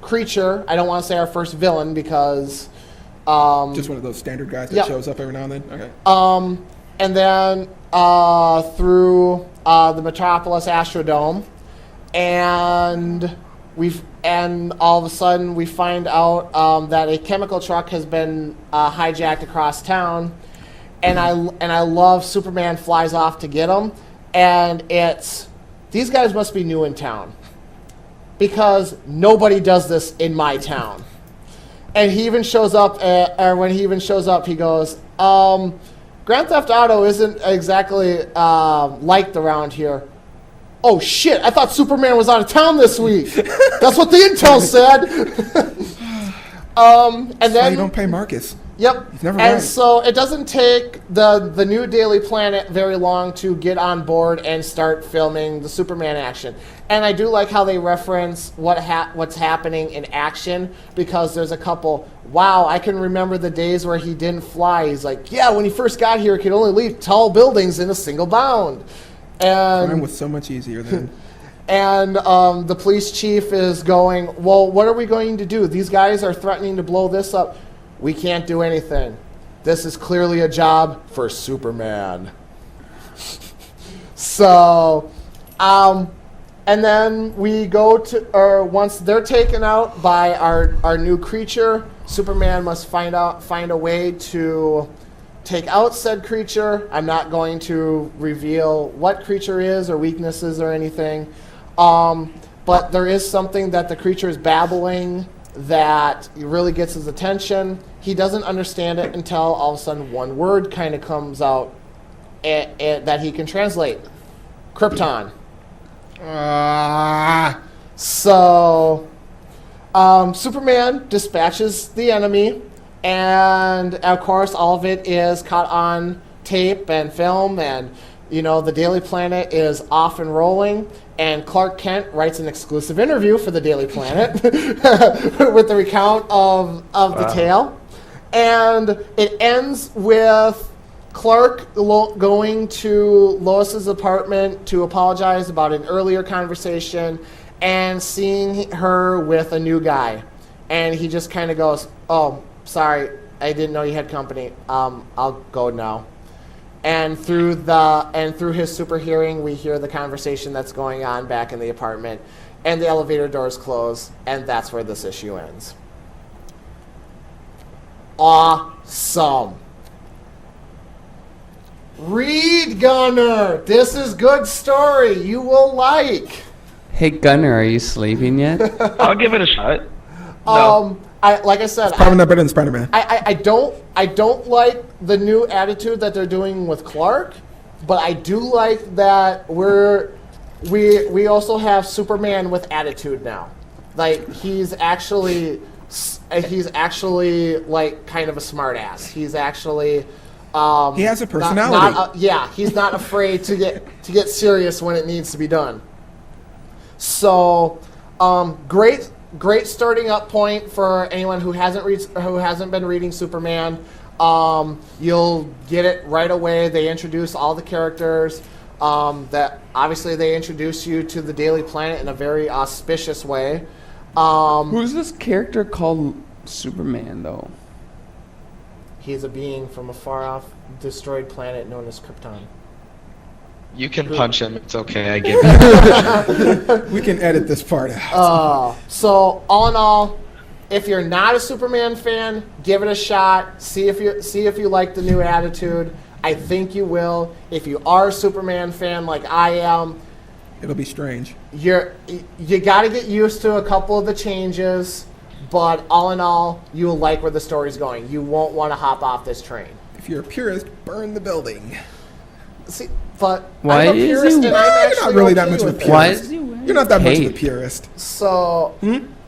creature. I don't want to say our first villain because... just one of those standard guys that shows up every now and then? Okay. And then through the Metropolis Astrodome, and all of a sudden we find out that a chemical truck has been hijacked across town, and I love Superman flies off to get him, and it's these guys must be new in town because nobody does this in my town. And he even shows up, or when he even shows up, he goes, Grand Theft Auto isn't exactly liked around here. Oh shit, I thought Superman was out of town this week. That's what the intel said. And then you don't pay Marcus. Yep. He's never and right. so it doesn't take the new Daily Planet very long to get on board and start filming the Superman action. And I do like how they reference what's happening in action, because there's a couple, wow, I can remember the days where he didn't fly. He's like, yeah, when he first got here, he could only leap tall buildings in a single bound. And Mine was so much easier then. and the police chief is going, well, what are we going to do? These guys are threatening to blow this up. We can't do anything. This is clearly a job for Superman. So, and then we go to, or once they're taken out by our new creature, Superman must find a way to take out said creature. I'm not going to reveal what creature is or weaknesses or anything. But there is something that the creature is babbling that really gets his attention. He doesn't understand it until all of a sudden one word kind of comes out that he can translate. Krypton. So Superman dispatches the enemy, and of course all of it is caught on tape and film, and the Daily Planet is off and rolling, and Clark Kent writes an exclusive interview for the Daily Planet with the recount of the tale. And it ends with Clark going to Lois's apartment to apologize about an earlier conversation and seeing her with a new guy. And he just kind of goes, oh, sorry, I didn't know you had company. I'll go now. And through his super hearing, we hear the conversation that's going on back in the apartment, and the elevator doors close, and that's where this issue ends. Awesome. Read, Gunner. This is good story. You will like. Hey Gunner, are you sleeping yet? I'll give it a shot. No. Like I said, Probably not better than Spider-Man. I don't like the new attitude that they're doing with Clark, but I do like that we also have Superman with attitude now. Like he's actually like kind of a smart ass. He's actually He has a personality. He's not afraid to get serious when it needs to be done. So, great starting up point for anyone who hasn't been reading Superman. You'll get it right away. They introduce all the characters. That obviously they introduce you to the Daily Planet in a very auspicious way. Who's this character called Superman, though? He's a being from a far-off, destroyed planet known as Krypton. You can punch him. It's okay. I give it. We can edit this part out. So all in all, if you're not a Superman fan, give it a shot. See if you like the new attitude. I think you will. If you are a Superman fan like I am, It'll be strange. you got to get used to a couple of the changes, but all in all, you will like where the story's going. You won't want to hop off this train. If you're a purist, burn the building. See, but Why I'm a is purist, he- and I'm You're actually not really that okay much of a with it. purist. Why is he wearing You're not that much of a cape? purist. So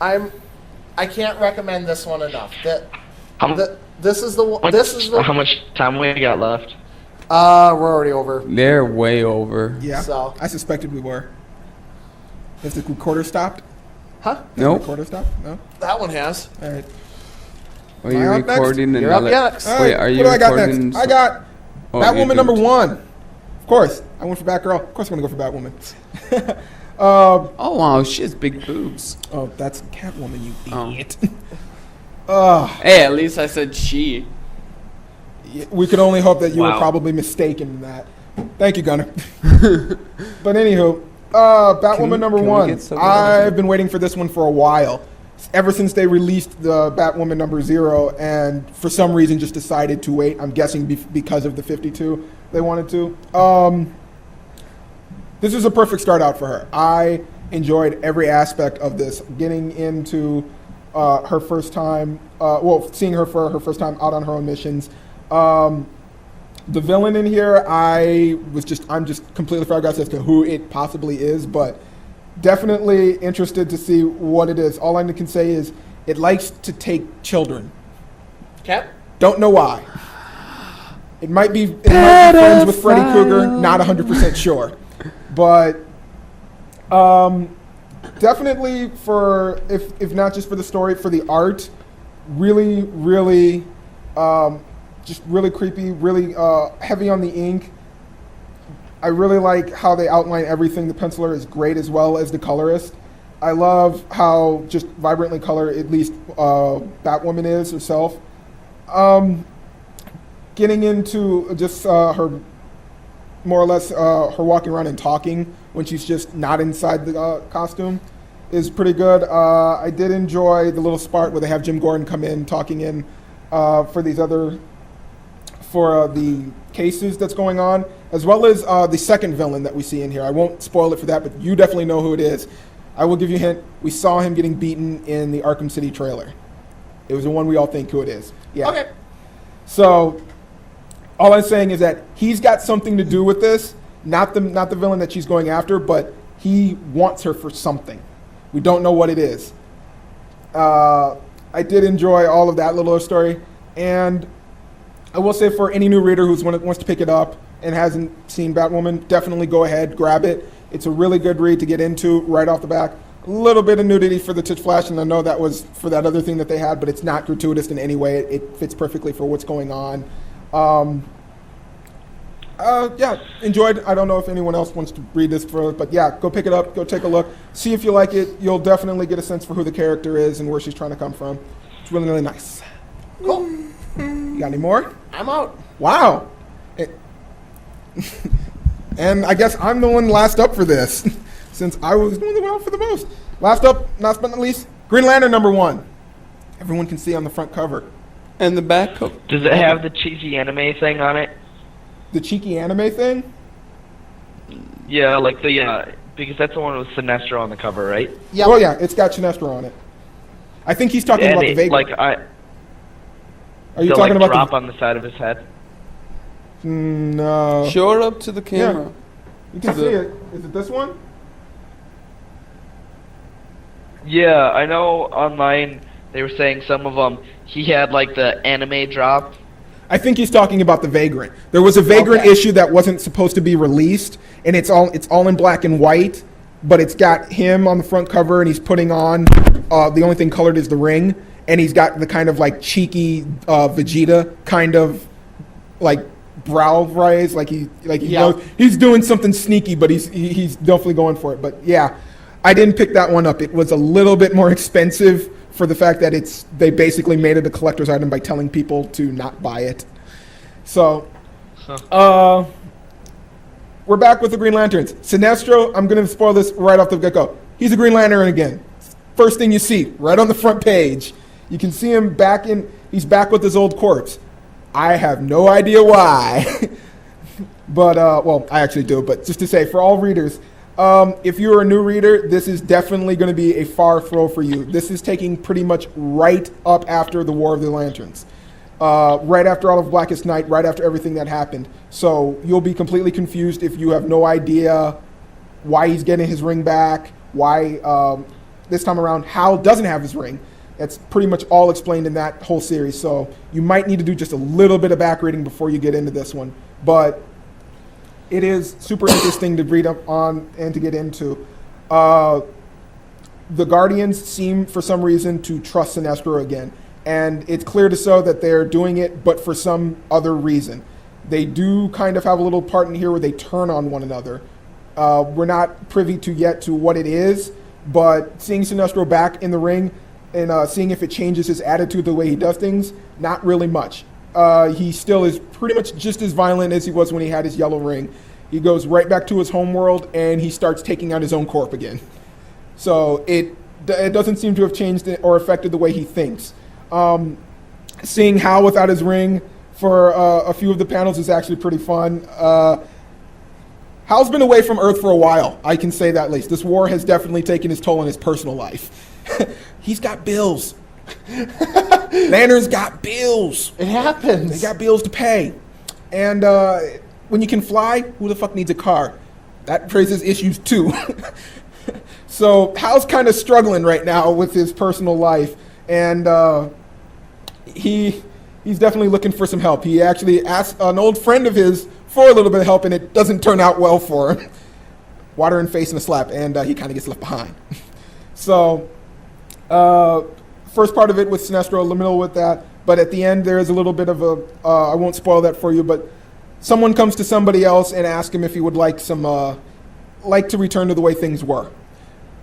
I can't recommend this one enough. This is the one. How much time we got left? We're already over. They're way over. Yeah, So- I suspected we were. Has the recorder stopped? Huh? Nope. Recorder stopped? No? That one has. All right. Are you Am I up next? recording You're up another? next. All Wait, right, are you what do I got recording? next? I got Oh, you Batwoman do number too. 1. Of course. I went for Batgirl. Of course I'm going to go for Batwoman. Oh wow, she has big boobs. Oh, that's Catwoman, you Oh. idiot. Hey, at least I said she. We can only hope that you were Wow. probably mistaken in that. Thank you, Gunner. But anywho, Batwoman number can we 1. get some- I've been waiting for this one for a while. ever since they released the Batwoman #0, and for some reason just decided to wait. I'm guessing because of the 52 they wanted to. This is a perfect start out for her. I enjoyed every aspect of this. Getting into her first time, seeing her for her first time out on her own missions. The villain in here, I'm just completely flabbergasted as to who it possibly is, but definitely interested to see what it is. All I can say is it likes to take children. Okay. Don't know why. It might be friends with Freddy Krueger, not 100% sure. But definitely for, if not just for the story, for the art, really, really, just really creepy, really heavy on the ink. I really like how they outline everything. The penciler is great as well as the colorist. I love how just vibrantly colored, at least Batwoman is herself. Getting into just her, more or less, her walking around and talking when she's just not inside the costume is pretty good. I did enjoy the little spot where they have Jim Gordon come in, talking in for the cases that's going on, as well as the second villain that we see in here. I won't spoil it for that, but you definitely know who it is. I will give you a hint. We saw him getting beaten in the Arkham City trailer. It was the one we all think who it is. Yeah. Okay. So all I'm saying is that he's got something to do with this, not the villain that she's going after, but he wants her for something. We don't know what it is. I did enjoy all of that little story, and I will say for any new reader who wants to pick it up and hasn't seen Batwoman, definitely go ahead, grab it. It's a really good read to get into right off the back. A little bit of nudity for the Titch Flash, and I know that was for that other thing that they had, but it's not gratuitous in any way. It fits perfectly for what's going on. Yeah, enjoyed. I don't know if anyone else wants to read this but yeah, go pick it up, go take a look, see if you like it. You'll definitely get a sense for who the character is and where she's trying to come from. It's really, really nice. Cool. You got any more? I'm out. Wow. And I guess I'm the one last up for this, since I was doing the well for the most. Last up, last but not least, Green Lantern #1. Everyone can see on the front cover. And the back cover. Does it have the cheesy anime thing on it? The cheeky anime thing? Yeah, like because that's the one with Sinestro on the cover, right? Yeah. Oh yeah, it's got Sinestro on it. I think he's talking about the Vagrant. Are you talking about drop on the side of his head? No. Show it up to the camera. You can see it. Is it this one? Yeah, I know online they were saying some of them, he had like the anime drop. I think he's talking about the Vagrant. There was a Vagrant issue that wasn't supposed to be released, and it's all in black and white, but it's got him on the front cover, and he's putting on, the only thing colored is the ring, and he's got the kind of like cheeky Vegeta kind of like brow raise, like he knows he's doing something sneaky, but he's definitely going for it. But yeah, I didn't pick that one up. It was a little bit more expensive for the fact that they basically made it a collector's item by telling people to not buy it. So, we're back with the Green Lanterns. Sinestro, I'm going to spoil this right off the get-go. He's a Green Lantern again. First thing you see, right on the front page. You can see him he's back with his old corpse. I have no idea why. But, well, I actually do, but just to say, for all readers, if you're a new reader, this is definitely going to be a far throw for you. This is taking pretty much right up after the War of the Lanterns. Right after all of Blackest Night, right after everything that happened. So you'll be completely confused if you have no idea why he's getting his ring back, why this time around Hal doesn't have his ring. It's pretty much all explained in that whole series. So you might need to do just a little bit of back reading before you get into this one. But it is super interesting to read up on and to get into. The Guardians seem, for some reason, to trust Sinestro again. And it's clear to show that they're doing it, but for some other reason. They do kind of have a little part in here where they turn on one another. We're not privy to yet to what it is, but seeing Sinestro back in the ring and seeing if it changes his attitude, the way he does things, not really much. He still is pretty much just as violent as he was when he had his yellow ring. He goes right back to his homeworld, and he starts taking out his own corp again. So it it doesn't seem to have changed it or affected the way he thinks. Seeing Hal without his ring for a few of the panels is actually pretty fun. Hal's been away from Earth for a while. I can say that at least. This war has definitely taken its toll on his personal life. He's got bills. Lanners got bills. It happens. They got bills to pay. And when you can fly, who the fuck needs a car? That raises issues too. So Hal's kind of struggling right now with his personal life. And he's definitely looking for some help. He actually asked an old friend of his for a little bit of help, and it doesn't turn out well for him. Water in face and a slap, and he kind of gets left behind. So, first part of it with Sinestro, liminal with that, but at the end there is a little bit of a, I won't spoil that for you, but someone comes to somebody else and asks him if he would like some, like to return to the way things were.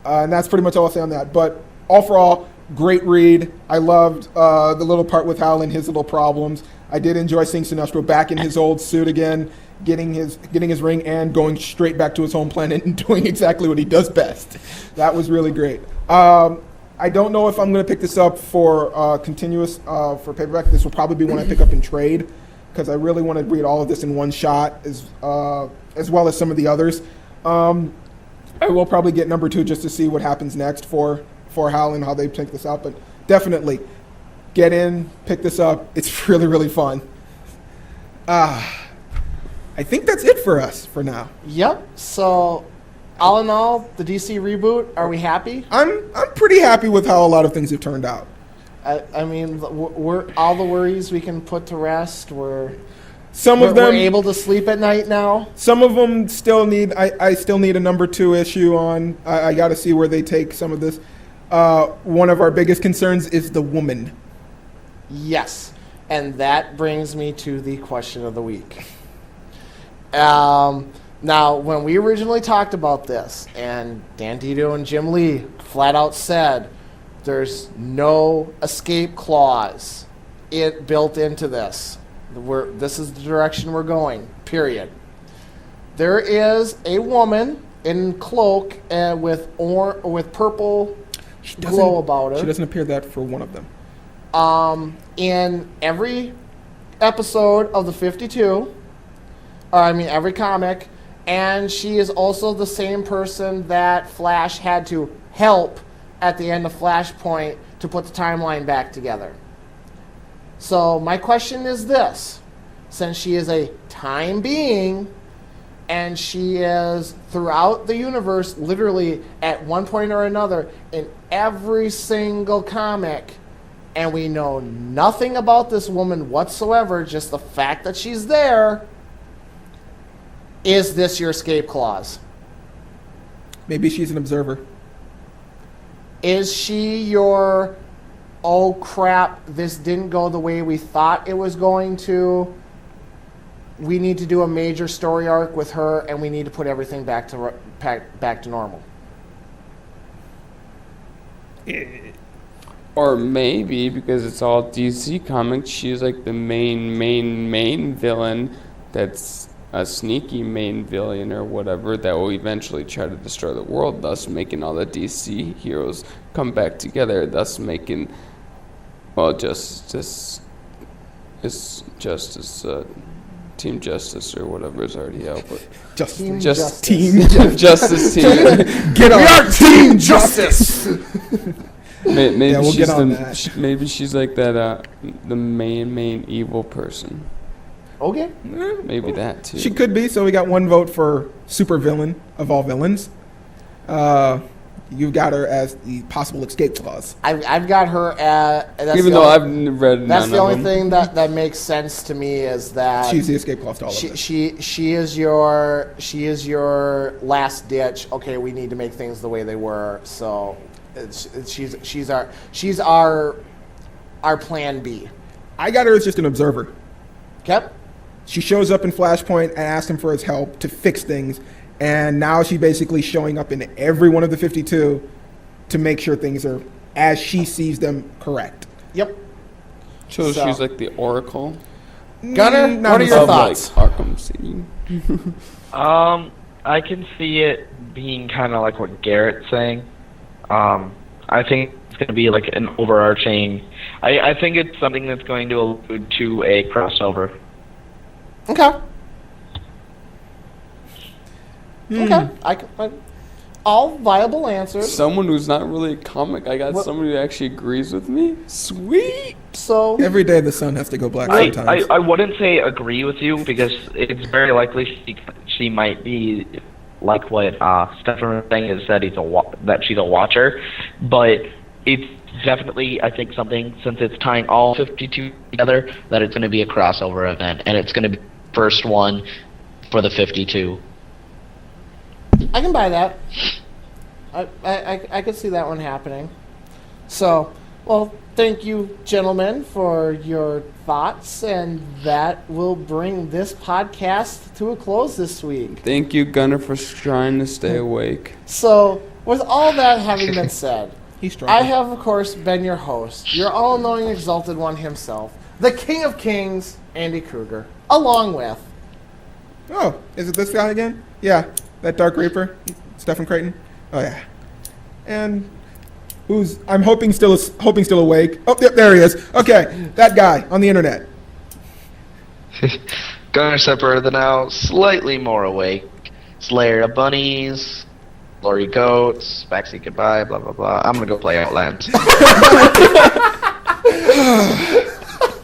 And that's pretty much all I'll say on that. But all for all, great read. I loved the little part with Hal and his little problems. I did enjoy seeing Sinestro back in his old suit again, getting his ring and going straight back to his home planet and doing exactly what he does best. That was really great. I don't know if I'm going to pick this up for continuous for paperback. This will probably be one I pick up in trade because I really want to read all of this in one shot as well as some of the others. I will probably get number 2 just to see what happens next for Hal and how they take this out. But definitely get in, pick this up. It's really, really fun. I think that's it for us for now. Yep. So, all in all, the DC reboot, are we happy? I'm pretty happy with how a lot of things have turned out. I mean, we're all the worries we can put to rest. We're We're able to sleep at night now. Some of them still need. I still need a number 2 issue on. I got to see where they take some of this. One of our biggest concerns is the woman. Yes, and that brings me to the question of the week. Now, when we originally talked about this, and Dan Didio and Jim Lee flat out said there's no escape clause built into this. This is the direction we're going, period. There is a woman in cloak with purple glow about her. She doesn't appear that for one of them. In every episode of the 52, every comic, and she is also the same person that Flash had to help at the end of Flashpoint to put the timeline back together. So my question is this: since she is a time being, and she is throughout the universe, literally at one point or another, in every single comic, and we know nothing about this woman whatsoever, just the fact that she's there, is this your escape clause? Maybe she's an observer. Is she your, oh crap, this didn't go the way we thought it was going to, we need to do a major story arc with her, and we need to put everything back to normal? Or maybe, because it's all DC comics, she's like the main villain that's a sneaky main villain or whatever that will eventually try to destroy the world, thus making all the DC heroes come back together, thus making, well, Justice, Team Justice or whatever is already out, but Team Justice Team. Get on. We are Team Justice! Maybe Yeah, we'll she's get on that. maybe she's like that the main evil person. Okay. Maybe that too. She could be. So we got 1 vote for super villain of all villains. You've got her as the possible escape clause. I've got her as... Even though I've read that's none the of only them. thing that makes sense to me is that She's the escape clause to all of this. she is your last ditch. Okay, we need to make things the way they were. So she's our plan B. I got her as just an observer. Okay. She shows up in Flashpoint and asks him for his help to fix things, and now she's basically showing up in every one of the 52 to make sure things are as she sees them correct. Yep. So she's like the Oracle Gunner, what are your of thoughts? like Arkham City. I can see it being kind of like what Garrett's saying. I I think it's going to be like an overarching. I think it's something that's going to allude to a crossover. Okay. Okay. All viable answers. Someone who's not really a comic. I got someone who actually agrees with me. Sweet. So Every day the sun has to go black I, sometimes. I wouldn't say agree with you because it's very likely she might be like what Stefan was saying, is that that she's a watcher, but it's definitely, I think, something, since it's tying all 52 together, that it's going to be a crossover event, and it's going to be the first one for the 52. I can buy that. I could see that one happening. So, well, thank you, gentlemen, for your thoughts, and that will bring this podcast to a close this week. Thank you, Gunnar, for trying to stay awake. So, with all that having been said, He's strong. I have, of course, been your host, your all-knowing, exalted one himself, the King of Kings, Andy Kruger, along with... Oh, is it this guy again? Yeah, that Dark Reaper, Stephen Creighton. Oh yeah, and who's I'm hoping still awake. Oh, yep, there he is. Okay, that guy on the internet. Gunnar Sepper, the now slightly more awake. Slayer of Bunnies, Glory Goats, Backseat Goodbye, blah blah blah. I'm gonna go play Outlands.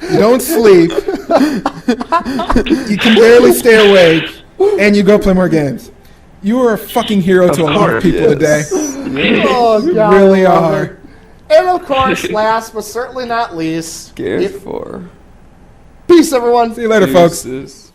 You don't sleep. You can barely stay awake, and you go play more games. You are a fucking hero to a lot of people today. Oh, You God, really I love are. it. And, of course, last but certainly not least, Gears 4. peace, everyone. See you later, folks. Deuces.